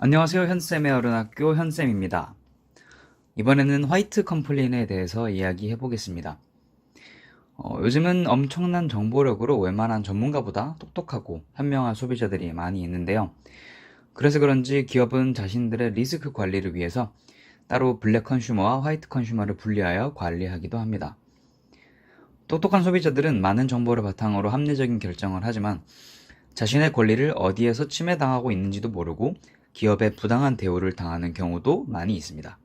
안녕하세요. 현쌤의 어른학교 현쌤입니다. 이번에는 화이트 컴플레인에 대해서 이야기해 보겠습니다. 요즘은 엄청난 정보력으로 웬만한 전문가보다 똑똑하고 현명한 소비자들이 많이 있는데요. 그래서 그런지 기업은 자신들의 리스크 관리를 위해서 따로 블랙 컨슈머와 화이트 컨슈머를 분리하여 관리하기도 합니다. 똑똑한 소비자들은 많은 정보를 바탕으로 합리적인 결정을 하지만 자신의 권리를 어디에서 침해당하고 있는지도 모르고 기업의 부당한 대우를 당하는 경우도 많이 있습니다.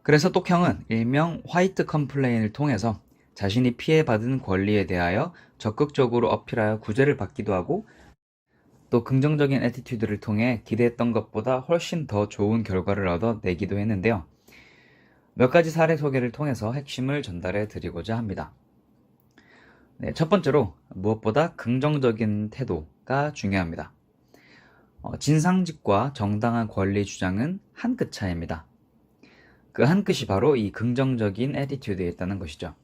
그래서 똑형은 일명 화이트 컴플레인을 통해서 자신이 피해받은 권리에 대하여 적극적으로 어필하여 구제를 받기도 하고, 또 긍정적인 애티튜드를 통해 기대했던 것보다 훨씬 더 좋은 결과를 얻어내기도 했는데요. 몇 가지 사례 소개를 통해서 핵심을 전달해 드리고자 합니다. 네, 첫 번째로 무엇보다 긍정적인 태도가 중요합니다. 진상짓과 정당한 권리 주장은 한 끗 차이입니다. 그 한 끗이 바로 이 긍정적인 애티튜드에 있다는 것이죠.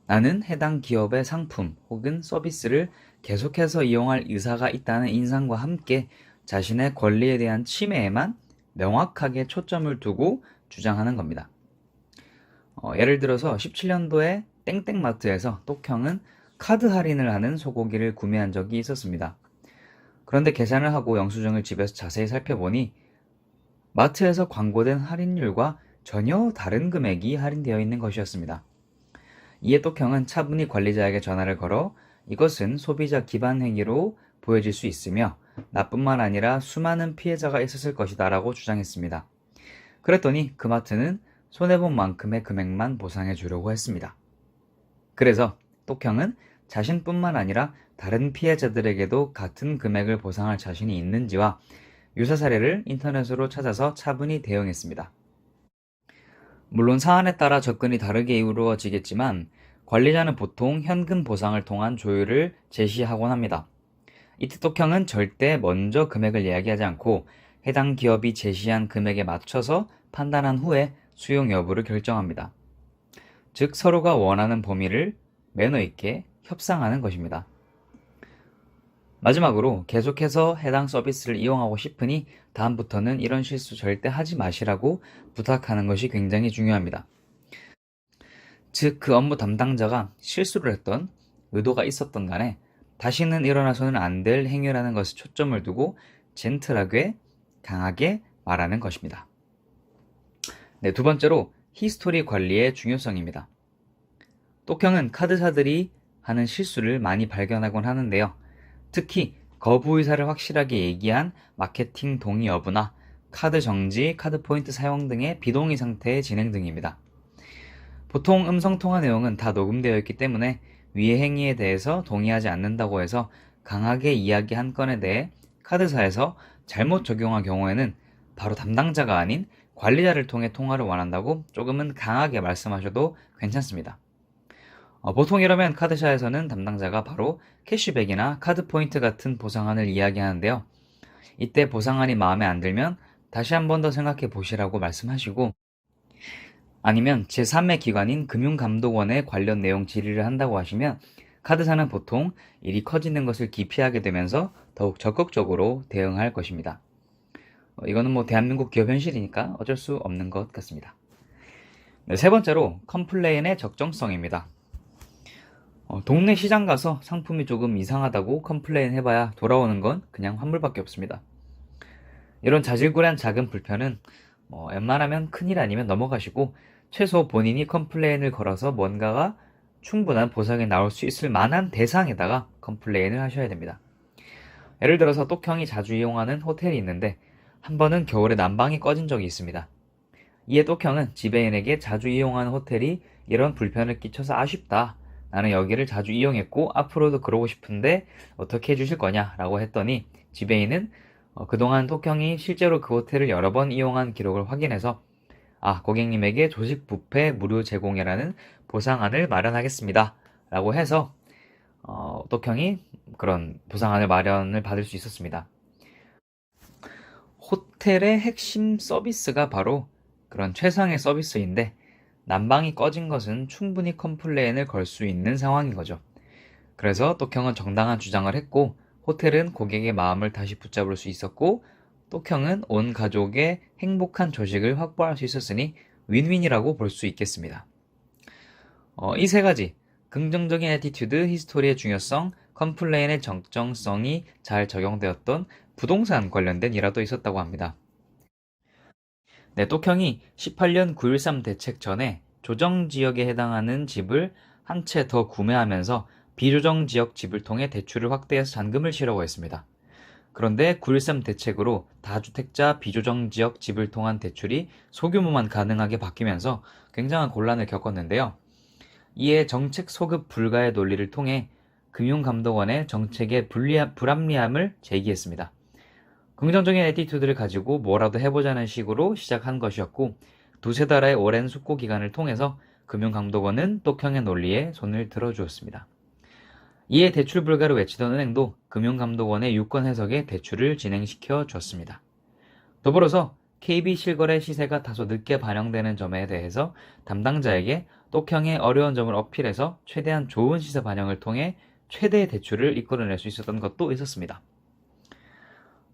나는 해당 기업의 상품 혹은 서비스를 계속해서 이용할 의사가 있다는 인상과 함께 자신의 권리에 대한 침해에만 명확하게 초점을 두고 주장하는 겁니다. 예를 들어서 17년도에 땡땡마트에서 똑형은 카드 할인을 하는 소고기를 구매한 적이 있었습니다. 그런데 계산을 하고 영수증을 집에서 자세히 살펴보니 마트에서 광고된 할인율과 전혀 다른 금액이 할인되어 있는 것이었습니다. 이에 똑형은 차분히 관리자에게 전화를 걸어 이것은 소비자 기반 행위로 보여질 수 있으며 나뿐만 아니라 수많은 피해자가 있었을 것이다 라고 주장했습니다. 그랬더니 그 마트는 손해본 만큼의 금액만 보상해 주려고 했습니다. 그래서 똑형은 자신뿐만 아니라 다른 피해자들에게도 같은 금액을 보상할 자신이 있는지와 유사 사례를 인터넷으로 찾아서 차분히 대응했습니다. 물론 사안에 따라 접근이 다르게 이루어지겠지만 관리자는 보통 현금 보상을 통한 조율을 제시하곤 합니다. 이때 똑형은 절대 먼저 금액을 이야기하지 않고 해당 기업이 제시한 금액에 맞춰서 판단한 후에 수용 여부를 결정합니다. 즉 서로가 원하는 범위를 매너 있게 협상하는 것입니다. 마지막으로 계속해서 해당 서비스를 이용하고 싶으니 다음부터는 이런 실수 절대 하지 마시라고 부탁하는 것이 굉장히 중요합니다. 즉 그 업무 담당자가 실수를 했던 의도가 있었던 간에 다시는 일어나서는 안 될 행위라는 것에 초점을 두고 젠틀하게 강하게 말하는 것입니다. 네, 두 번째로 히스토리 관리의 중요성입니다. 똑형은 카드사들이 하는 실수를 많이 발견하곤 하는데요. 특히 거부 의사를 확실하게 얘기한 마케팅 동의 여부나 카드 정지, 카드 포인트 사용 등의 비동의 상태의 진행 등입니다. 보통 음성통화 내용은 다 녹음되어 있기 때문에 위의 행위에 대해서 동의하지 않는다고 해서 강하게 이야기한 건에 대해 카드사에서 잘못 적용한 경우에는 바로 담당자가 아닌 관리자를 통해 통화를 원한다고 조금은 강하게 말씀하셔도 괜찮습니다. 보통 이러면 카드사에서는 담당자가 바로 캐시백이나 카드 포인트 같은 보상안을 이야기하는데요. 이때 보상안이 마음에 안 들면 다시 한 번 더 생각해 보시라고 말씀하시고, 아니면 제3의 기관인 금융감독원에 관련 내용 질의를 한다고 하시면 카드사는 보통 일이 커지는 것을 기피하게 되면서 더욱 적극적으로 대응할 것입니다. 이거는 뭐 대한민국 기업 현실이니까 어쩔 수 없는 것 같습니다. 네, 세 번째로 컴플레인의 적정성입니다. 동네 시장 가서 상품이 조금 이상하다고 컴플레인 해봐야 돌아오는 건 그냥 환불밖에 없습니다. 이런 자질구레한 작은 불편은 웬만하면 큰일 아니면 넘어가시고 최소 본인이 컴플레인을 걸어서 뭔가가 충분한 보상이 나올 수 있을 만한 대상에다가 컴플레인을 하셔야 됩니다. 예를 들어서 똑형이 자주 이용하는 호텔이 있는데 한 번은 겨울에 난방이 꺼진 적이 있습니다. 이에 똑형은 지배인에게 자주 이용하는 호텔이 이런 불편을 끼쳐서 아쉽다. 나는 여기를 자주 이용했고 앞으로도 그러고 싶은데 어떻게 해주실 거냐 라고 했더니 지배인은 그동안 똑형이 실제로 그 호텔을 여러 번 이용한 기록을 확인해서 고객님에게 조식 뷔페 무료 제공이라는 보상안을 마련하겠습니다 라고 해서 똑형이 그런 보상안을 마련을 받을 수 있었습니다. 호텔의 핵심 서비스가 바로 그런 최상의 서비스인데 난방이 꺼진 것은 충분히 컴플레인을 걸 수 있는 상황인 거죠. 그래서 똑형은 정당한 주장을 했고 호텔은 고객의 마음을 다시 붙잡을 수 있었고 똑형은 온 가족의 행복한 조식을 확보할 수 있었으니 윈윈이라고 볼 수 있겠습니다. 이 세 가지, 긍정적인 애티튜드, 히스토리의 중요성, 컴플레인의 정정성이 잘 적용되었던 부동산 관련된 일화도 있었다고 합니다. 네, 똑형이 18년 9.13 대책 전에 조정지역에 해당하는 집을 한 채 더 구매하면서 비조정지역 집을 통해 대출을 확대해서 잔금을 치려고 했습니다. 그런데 9.13 대책으로 다주택자 비조정지역 집을 통한 대출이 소규모만 가능하게 바뀌면서 굉장한 곤란을 겪었는데요. 이에 정책 소급 불가의 논리를 통해 금융감독원의 정책의 불합리함을 제기했습니다. 긍정적인 애티튜드를 가지고 뭐라도 해보자는 식으로 시작한 것이었고, 두세 달의 오랜 숙고 기간을 통해서 금융감독원은 똑형의 논리에 손을 들어주었습니다. 이에 대출 불가를 외치던 은행도 금융감독원의 유권 해석에 대출을 진행시켜 줬습니다. 더불어서 KB 실거래 시세가 다소 늦게 반영되는 점에 대해서 담당자에게 똑형의 어려운 점을 어필해서 최대한 좋은 시세 반영을 통해 최대의 대출을 이끌어낼 수 있었던 것도 있었습니다.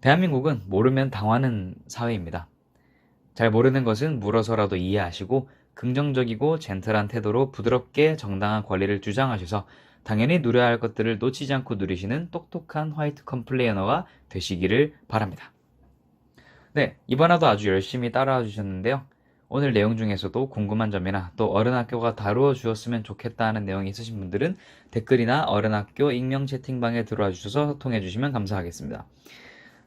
대한민국은 모르면 당하는 사회입니다. 잘 모르는 것은 물어서라도 이해하시고 긍정적이고 젠틀한 태도로 부드럽게 정당한 권리를 주장하셔서 당연히 누려야 할 것들을 놓치지 않고 누리시는 똑똑한 화이트 컴플레이너가 되시기를 바랍니다. 네, 이번화도 아주 열심히 따라와 주셨는데요. 오늘 내용 중에서도 궁금한 점이나 또 어른학교가 다루어 주었으면 좋겠다는 내용이 있으신 분들은 댓글이나 어른학교 익명 채팅방에 들어와 주셔서 소통해 주시면 감사하겠습니다.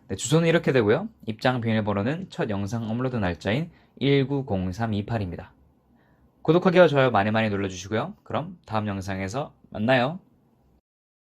네, 주소는 이렇게 되고요. 입장 비밀번호는 첫 영상 업로드 날짜인 190328입니다. 구독하기와 좋아요 많이 눌러주시고요. 그럼 다음 영상에서 만나요.